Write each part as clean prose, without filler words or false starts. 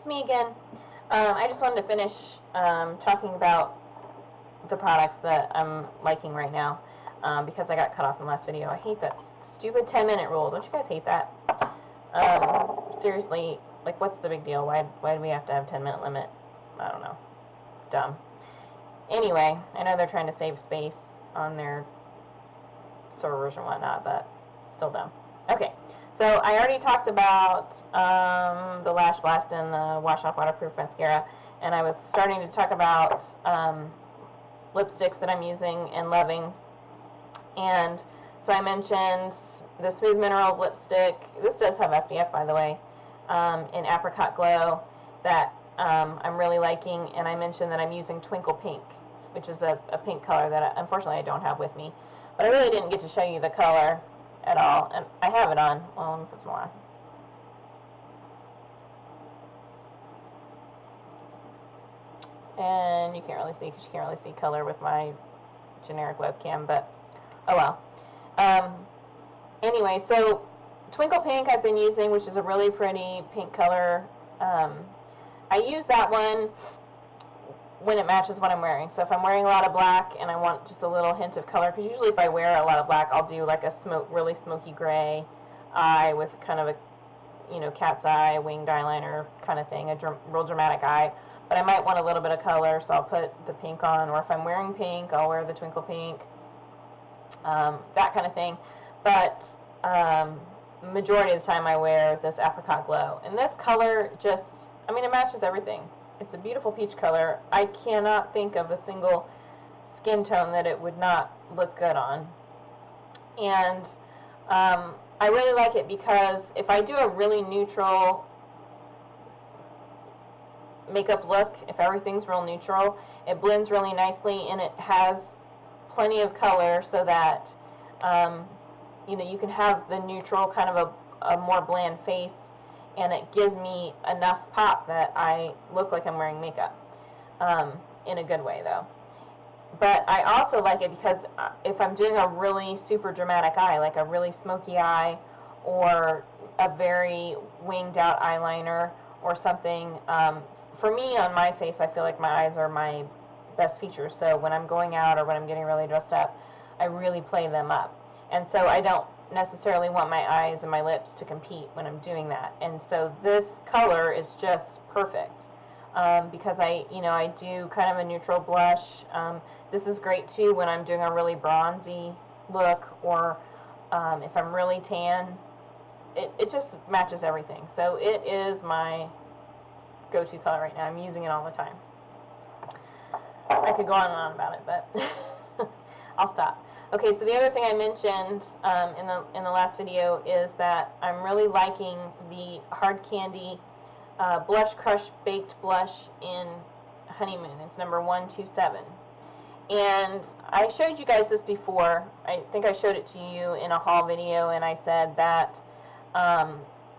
me again. I just wanted to finish talking about the products that I'm liking right now because I got cut off in the last video. I hate that stupid 10-minute rule. Don't you guys hate that? Seriously, like, what's the big deal? Why do we have to have a 10-minute limit? I don't know. Dumb. Anyway, I know they're trying to save space on their servers and whatnot, but still dumb. Okay, so I already talked about the Lash Blast and the Wash Off Waterproof Mascara, and I was starting to talk about lipsticks that I'm using and loving. And so I mentioned the Smooth Minerals lipstick. This does have SPF, by the way, in Apricot Glow that I'm really liking. And I mentioned that I'm using Twinkle Pink, which is a pink color that unfortunately I don't have with me. But I really didn't get to show you the color at all. And I have it on. Well, let me put some more on. And you can't really see because you can't really see color with my generic webcam, but oh well. Anyway, so Twinkle Pink I've been using, which is a really pretty pink color. I use that one when it matches what I'm wearing. So if I'm wearing a lot of black and I want just a little hint of color, because usually if I wear a lot of black, I'll do like a really smoky gray eye with kind of a, you know, cat's eye, winged eyeliner kind of thing, a real dramatic eye. But I might want a little bit of color, so I'll put the pink on. Or if I'm wearing pink, I'll wear the Twinkle Pink, that kind of thing. But majority of the time I wear this Apricot Glow. And this color just, I mean, it matches everything. It's a beautiful peach color. I cannot think of a single skin tone that it would not look good on. And I really like it because if I do a really neutral makeup look, if everything's real neutral, it blends really nicely and it has plenty of color so that you know, you can have the neutral kind of a more bland face, and it gives me enough pop that I look like I'm wearing makeup, in a good way though. But I also like it because if I'm doing a really super dramatic eye, like a really smoky eye or a very winged out eyeliner or something, for me on my face, I feel like my eyes are my best features. So when I'm going out or when I'm getting really dressed up, I really play them up. And so I don't necessarily want my eyes and my lips to compete when I'm doing that. And so this color is just perfect because I do kind of a neutral blush. This is great too when I'm doing a really bronzy look or if I'm really tan. It just matches everything. So it is my go-to color right now. I'm using it all the time. I could go on and on about it, but I'll stop. Okay, so the other thing I mentioned in the last video is that I'm really liking the Hard Candy Blush Crush Baked Blush in Honeymoon. It's number 127. And I showed you guys this before. I think I showed it to you in a haul video, and I said that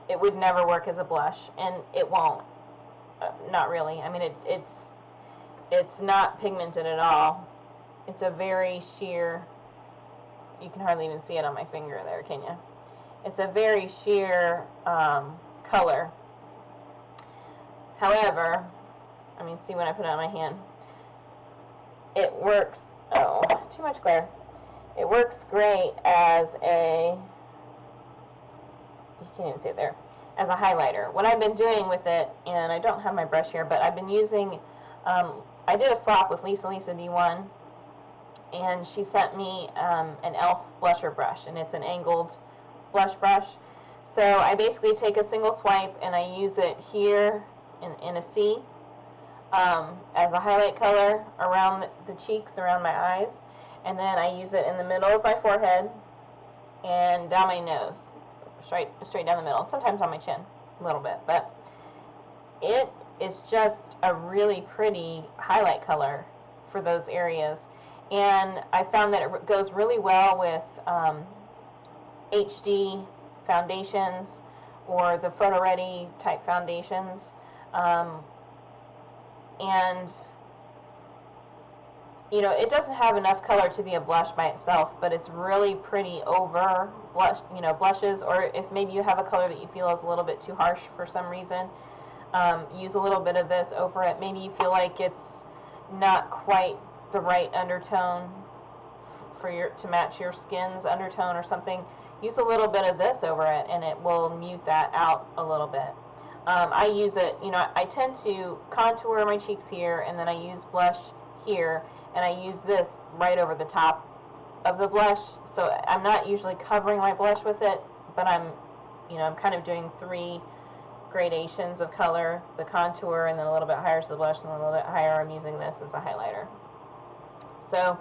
it would never work as a blush, and it won't. Not really. I mean, it's not pigmented at all. It's a very sheer, you can hardly even see it on my finger there, can you? It's a very sheer color. However, I mean, see when I put it on my hand, it works, oh, too much glare. It works great as a, you can't even see it there, as a highlighter. What I've been doing with it, and I don't have my brush here, but I've been using, I did a swap with Lisa D1, and she sent me an e.l.f. blusher brush, and it's an angled blush brush. So I basically take a single swipe, and I use it here in a C as a highlight color around the cheeks, around my eyes, and then I use it in the middle of my forehead and down my nose. Straight down the middle, sometimes on my chin a little bit, but it is just a really pretty highlight color for those areas. And I found that it goes really well with HD foundations or the Photo Ready type foundations, and you know, it doesn't have enough color to be a blush by itself, but it's really pretty over blush, blushes, or if maybe you have a color that you feel is a little bit too harsh for some reason, Use a little bit of this over it. Maybe you feel like it's not quite the right undertone for to match your skin's undertone or something. Use a little bit of this over it, and it will mute that out a little bit. I use it, I tend to contour my cheeks here, and then I use blush here, and I use this right over the top of the blush. So I'm not usually covering my blush with it, but I'm kind of doing 3 gradations of color, the contour, and then a little bit higher to the blush, and then a little bit higher I'm using this as a highlighter. So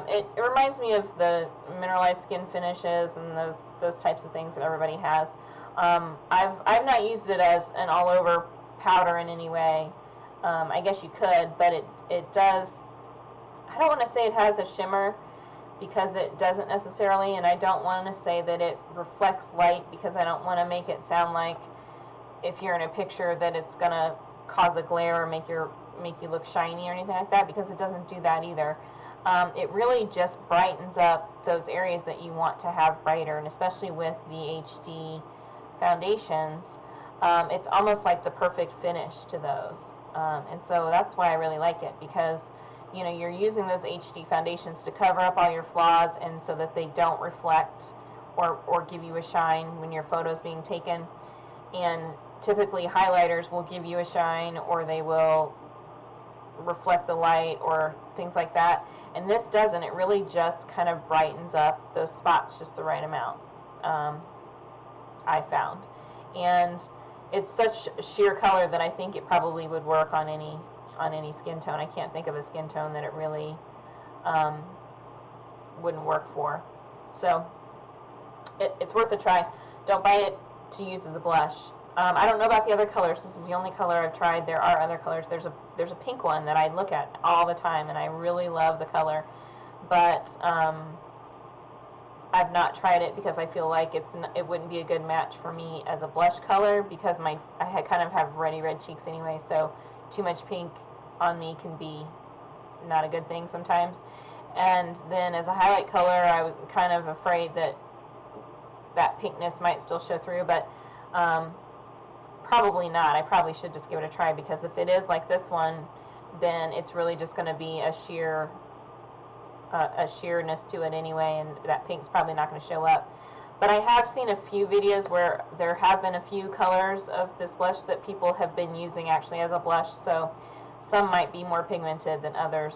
it reminds me of the mineralized skin finishes and those types of things that everybody has. I've not used it as an all-over powder in any way. I guess you could, but it does, I don't want to say it has a shimmer, because it doesn't necessarily, and I don't want to say that it reflects light, because I don't want to make it sound like if you're in a picture that it's going to cause a glare or make you look shiny or anything like that, because it doesn't do that either. It really just brightens up those areas that you want to have brighter, and especially with the HD foundations, it's almost like the perfect finish to those. And so that's why I really like it, because you're using those HD foundations to cover up all your flaws, and so that they don't reflect or give you a shine when your photo's being taken. And typically highlighters will give you a shine, or they will reflect the light or things like that. And this doesn't. It really just kind of brightens up those spots just the right amount, I found. And it's such sheer color that I think it probably would work on any skin tone. I can't think of a skin tone that it really wouldn't work for. So it's worth a try. Don't buy it to use as a blush. I don't know about the other colors. This is the only color I've tried. There are other colors. There's a pink one that I look at all the time, and I really love the color. But I've not tried it because I feel like it wouldn't be a good match for me as a blush color, because I kind of have ruddy red cheeks anyway. So too much pink on me can be not a good thing sometimes. And then as a highlight color, I was kind of afraid that pinkness might still show through, but probably not. I probably should just give it a try, because if it is like this one, then it's really just going to be a sheerness to it anyway, and that pink's probably not going to show up. But I have seen a few videos where there have been a few colors of this blush that people have been using actually as a blush, so some might be more pigmented than others.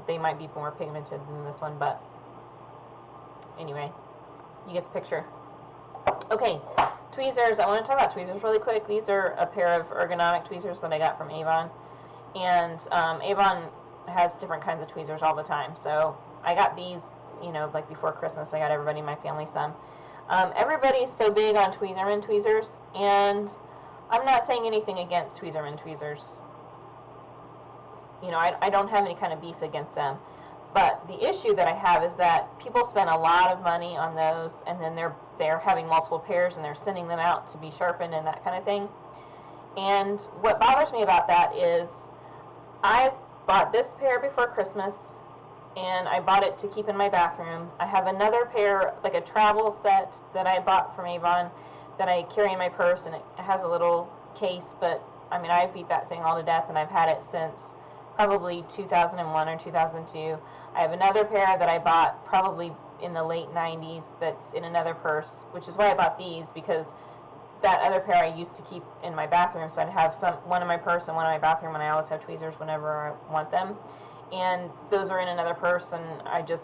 They might be more pigmented than this one, but anyway, you get the picture. Okay, tweezers. I want to talk about tweezers really quick. These are a pair of ergonomic tweezers that I got from Avon, and Avon has different kinds of tweezers all the time. So I got these, like before Christmas. I got everybody in my family some. Everybody's so big on Tweezerman tweezers, and I'm not saying anything against Tweezerman tweezers. I don't have any kind of beef against them. But the issue that I have is that people spend a lot of money on those, and then they're having multiple pairs, and they're sending them out to be sharpened and that kind of thing. And what bothers me about that is I bought this pair before Christmas, and I bought it to keep in my bathroom. I have another pair, like a travel set that I bought from Avon that I carry in my purse, and it has a little case, but I mean, I beat that thing all to death, and I've had it since probably 2001 or 2002. I have another pair that I bought probably in the late 90s that's in another purse, which is why I bought these, because that other pair I used to keep in my bathroom, so I'd have one in my purse and one in my bathroom, and I always have tweezers whenever I want them. And those are in another purse, and I just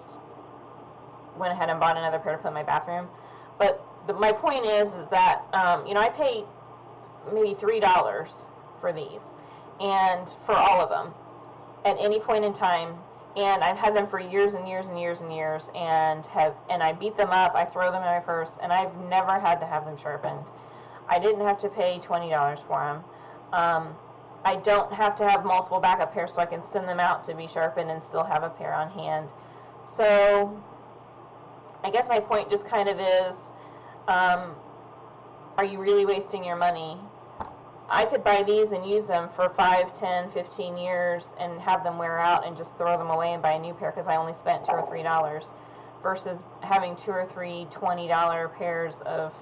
went ahead and bought another pair to put in my bathroom. But my point is that, I pay maybe $3 for these, and for all of them, at any point in time. And I've had them for years and years and years and years, and I beat them up, I throw them in my purse, and I've never had to have them sharpened. I didn't have to pay $20 for them. I don't have to have multiple backup pairs, so I can send them out to be sharpened and still have a pair on hand. So I guess my point just kind of is, are you really wasting your money? I could buy these and use them for 5, 10, 15 years and have them wear out and just throw them away and buy a new pair, because I only spent $2 or $3, versus having 2 or 3 $20 pairs of